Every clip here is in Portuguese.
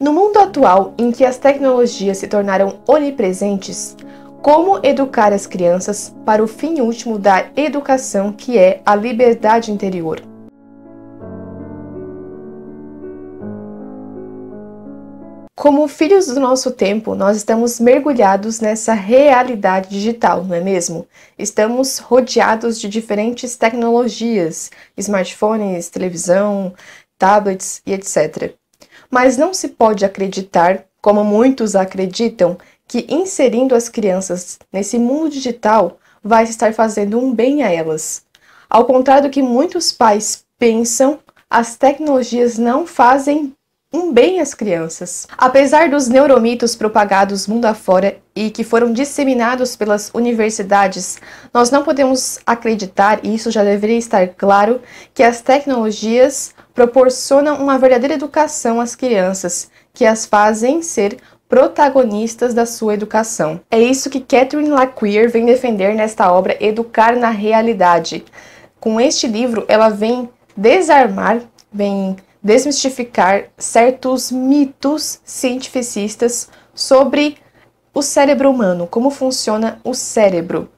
No mundo atual, em que as tecnologias se tornaram onipresentes, como educar as crianças para o fim último da educação, que é a liberdade interior? Como filhos do nosso tempo, nós estamos mergulhados nessa realidade digital, não é mesmo? Estamos rodeados de diferentes tecnologias, smartphones, televisão, tablets e etc. Mas não se pode acreditar, como muitos acreditam, que inserindo as crianças nesse mundo digital vai estar fazendo um bem a elas. Ao contrário do que muitos pais pensam, as tecnologias não fazem um bem às crianças. Apesar dos neuromitos propagados mundo afora e que foram disseminados pelas universidades, nós não podemos acreditar, e isso já deveria estar claro, que as tecnologias proporcionam uma verdadeira educação às crianças, que as fazem ser protagonistas da sua educação. É isso que Catherine LaQueer vem defender nesta obra Educar na Realidade. Com este livro, ela vem desarmar, vem desmistificar certos mitos cientificistas sobre o cérebro humano, como funciona o cérebro,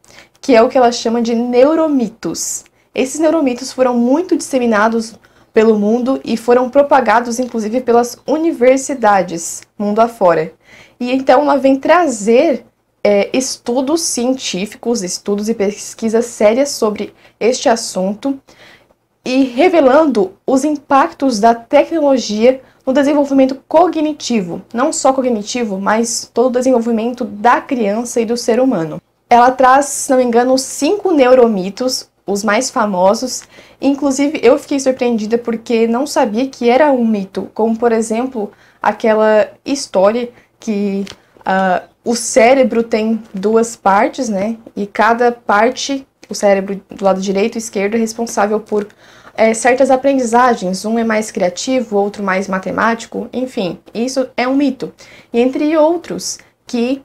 que é o que ela chama de neuromitos. Esses neuromitos foram muito disseminados pelo mundo e foram propagados inclusive pelas universidades mundo afora. E então ela vem trazer estudos científicos, estudos e pesquisas sérias sobre este assunto, e revelando os impactos da tecnologia no desenvolvimento cognitivo, não só cognitivo, mas todo o desenvolvimento da criança e do ser humano. Ela traz, se não me engano, 5 neuromitos, os mais famosos. Inclusive, eu fiquei surpreendida porque não sabia que era um mito, como, por exemplo, aquela história que o cérebro tem 2 partes, né? E cada parte, o cérebro do lado direito e esquerdo, é responsável por certas aprendizagens. Um é mais criativo, outro mais matemático, enfim, isso é um mito. E entre outros que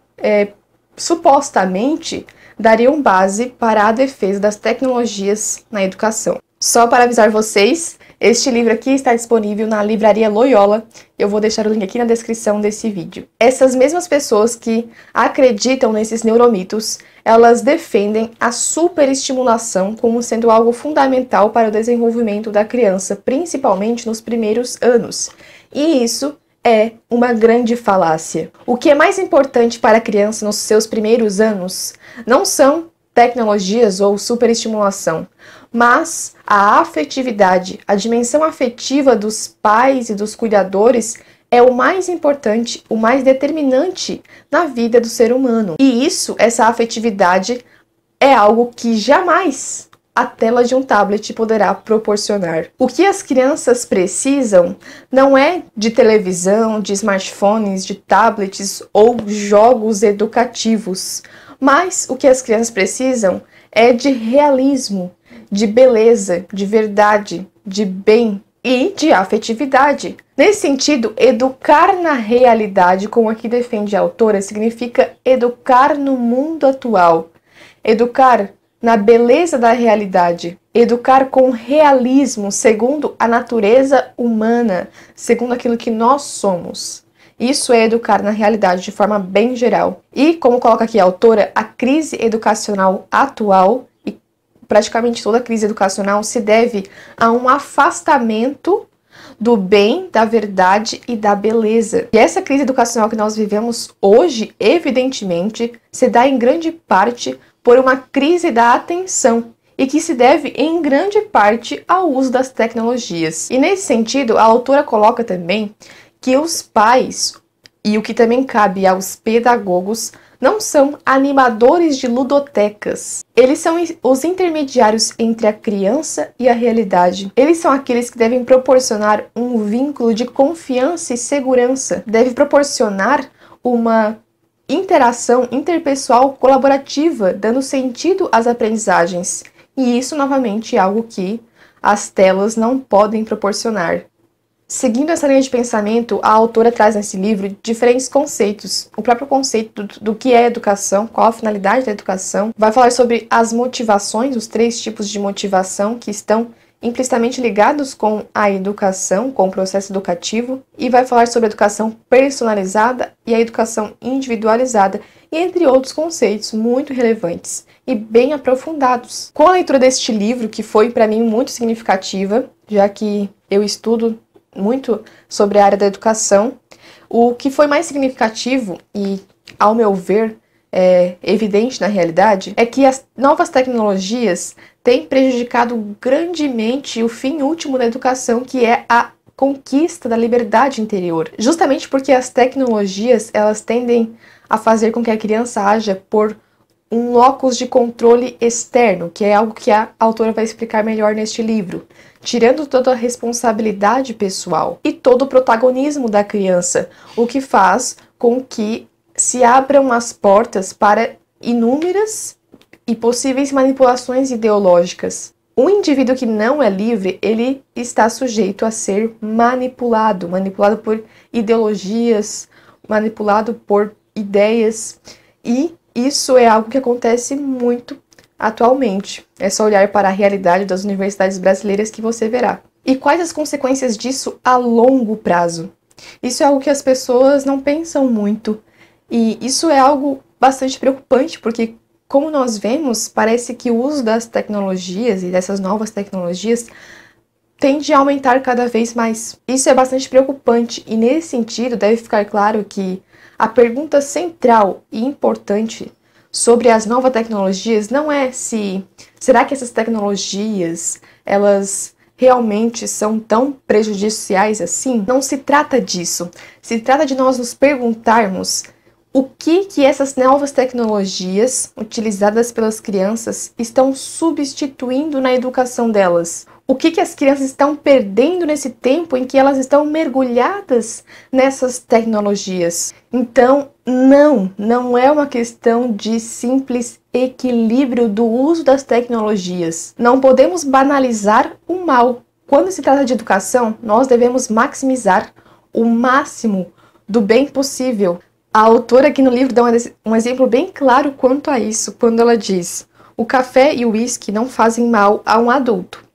supostamente dariam base para a defesa das tecnologias na educação. Só para avisar vocês, este livro aqui está disponível na Livraria Loyola. Eu vou deixar o link aqui na descrição desse vídeo. Essas mesmas pessoas que acreditam nesses neuromitos, elas defendem a superestimulação como sendo algo fundamental para o desenvolvimento da criança, principalmente nos primeiros anos. E isso é uma grande falácia. O que é mais importante para a criança nos seus primeiros anos não são tecnologias ou superestimulação, mas a afetividade, a dimensão afetiva dos pais e dos cuidadores é o mais importante, o mais determinante na vida do ser humano. E essa afetividade, é algo que jamais a tela de um tablet poderá proporcionar. O que as crianças precisam não é de televisão, de smartphones, de tablets ou jogos educativos, mas o que as crianças precisam é de realismo, de beleza, de verdade, de bem e de afetividade. Nesse sentido, educar na realidade, como aqui defende a autora, significa educar no mundo atual, educar na beleza da realidade, educar com realismo, segundo a natureza humana, segundo aquilo que nós somos. Isso é educar na realidade de forma bem geral. E, como coloca aqui a autora, a crise educacional atual, e praticamente toda a crise educacional, se deve a um afastamento do bem, da verdade e da beleza. E essa crise educacional que nós vivemos hoje, evidentemente, se dá em grande parte por uma crise da atenção, e que se deve em grande parte ao uso das tecnologias. E nesse sentido, a autora coloca também que os pais, e o que também cabe aos pedagogos, não são animadores de ludotecas. Eles são os intermediários entre a criança e a realidade. Eles são aqueles que devem proporcionar um vínculo de confiança e segurança. Deve proporcionar uma interação interpessoal colaborativa, dando sentido às aprendizagens. E isso, novamente, é algo que as telas não podem proporcionar. Seguindo essa linha de pensamento, a autora traz nesse livro diferentes conceitos. O próprio conceito do que é educação, qual a finalidade da educação. Vai falar sobre as motivações, os 3 tipos de motivação que estão implicitamente ligados com a educação, com o processo educativo, e vai falar sobre a educação personalizada e a educação individualizada, e entre outros conceitos muito relevantes e bem aprofundados. Com a leitura deste livro, que foi para mim muito significativa, já que eu estudo muito sobre a área da educação, o que foi mais significativo e, ao meu ver, evidente na realidade, é que as novas tecnologias têm prejudicado grandemente o fim último da educação, que é a conquista da liberdade interior. Justamente porque as tecnologias, elas tendem a fazer com que a criança haja por um locus de controle externo, que é algo que a autora vai explicar melhor neste livro, tirando toda a responsabilidade pessoal e todo o protagonismo da criança, o que faz com que se abram as portas para inúmeras e possíveis manipulações ideológicas. Um indivíduo que não é livre, ele está sujeito a ser manipulado por ideologias, manipulado por ideias, e isso é algo que acontece muito atualmente. É só olhar para a realidade das universidades brasileiras que você verá. E quais as consequências disso a longo prazo? Isso é algo que as pessoas não pensam muito. E isso é algo bastante preocupante, porque, como nós vemos, parece que o uso das tecnologias e dessas novas tecnologias tende a aumentar cada vez mais. Isso é bastante preocupante e, nesse sentido, deve ficar claro que a pergunta central e importante sobre as novas tecnologias não é será que essas tecnologias, elas realmente são tão prejudiciais assim? Não se trata disso. Se trata de nós nos perguntarmos o que essas novas tecnologias utilizadas pelas crianças estão substituindo na educação delas. O que as crianças estão perdendo nesse tempo em que elas estão mergulhadas nessas tecnologias. Então, não é uma questão de simples equilíbrio do uso das tecnologias. Não podemos banalizar o mal. Quando se trata de educação, nós devemos maximizar o máximo do bem possível. A autora aqui no livro dá um exemplo bem claro quanto a isso, quando ela diz: o café e o uísque não fazem mal a um adulto.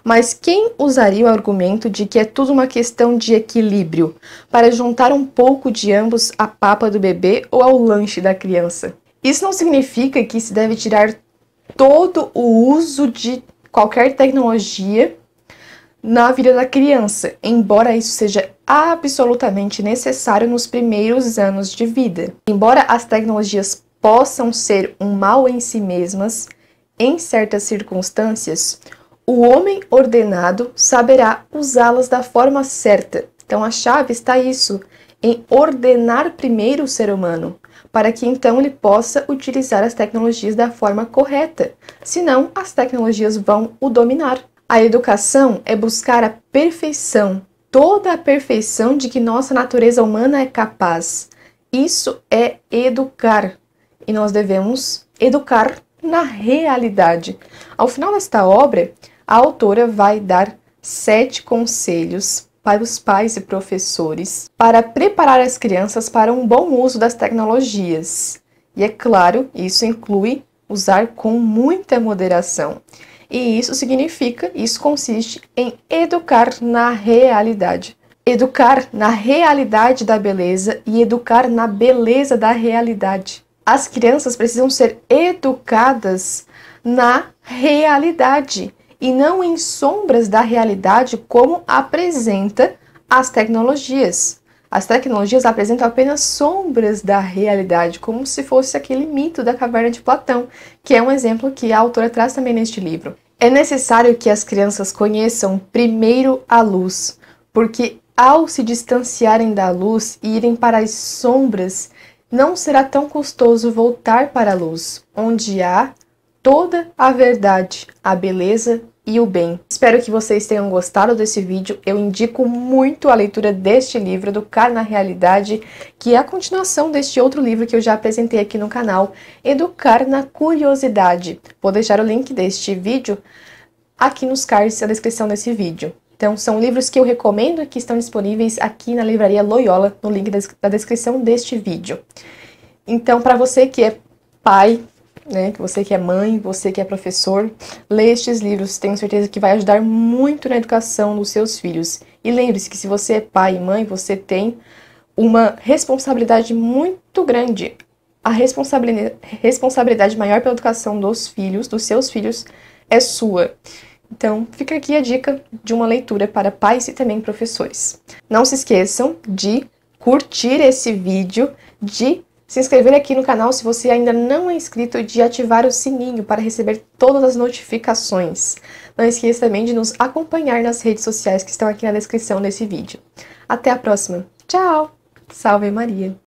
Mas quem usaria o argumento de que é tudo uma questão de equilíbrio para juntar um pouco de ambos à papa do bebê ou ao lanche da criança? Isso não significa que se deve tirar todo o uso de qualquer tecnologia na vida da criança, embora isso seja absolutamente necessário nos primeiros anos de vida. Embora as tecnologias possam ser um mal em si mesmas, em certas circunstâncias, o homem ordenado saberá usá-las da forma certa. Então a chave está em ordenar primeiro o ser humano, para que então ele possa utilizar as tecnologias da forma correta. Senão, as tecnologias vão o dominar. A educação é buscar a perfeição, toda a perfeição de que nossa natureza humana é capaz. Isso é educar. E nós devemos educar na realidade. Ao final desta obra, a autora vai dar 7 conselhos para os pais e professores para preparar as crianças para um bom uso das tecnologias. E é claro, isso inclui usar com muita moderação. E isso consiste em educar na realidade. Educar na realidade da beleza e educar na beleza da realidade. As crianças precisam ser educadas na realidade e não em sombras da realidade como apresenta as tecnologias. As tecnologias apresentam apenas sombras da realidade, como se fosse aquele mito da caverna de Platão, que é um exemplo que a autora traz também neste livro. É necessário que as crianças conheçam primeiro a luz, porque ao se distanciarem da luz e irem para as sombras, não será tão custoso voltar para a luz, onde há toda a verdade, a beleza e o bem. Espero que vocês tenham gostado desse vídeo. Eu indico muito a leitura deste livro, Educar na Realidade, que é a continuação deste outro livro que eu já apresentei aqui no canal, Educar na Curiosidade. Vou deixar o link deste vídeo aqui nos cards na descrição desse vídeo. Então, são livros que eu recomendo e que estão disponíveis aqui na Livraria Loyola, no link da descrição deste vídeo. Então, para você que é pai, né? Você que é mãe, você que é professor, lê estes livros, tenho certeza que vai ajudar muito na educação dos seus filhos. E lembre-se que se você é pai e mãe, você tem uma responsabilidade muito grande. A responsabilidade maior pela educação dos filhos, dos seus filhos, é sua. Então, fica aqui a dica de uma leitura para pais e também professores. Não se esqueçam de curtir esse vídeo, de se inscrever aqui no canal se você ainda não é inscrito e de ativar o sininho para receber todas as notificações. Não esqueça também de nos acompanhar nas redes sociais que estão aqui na descrição desse vídeo. Até a próxima. Tchau! Salve Maria!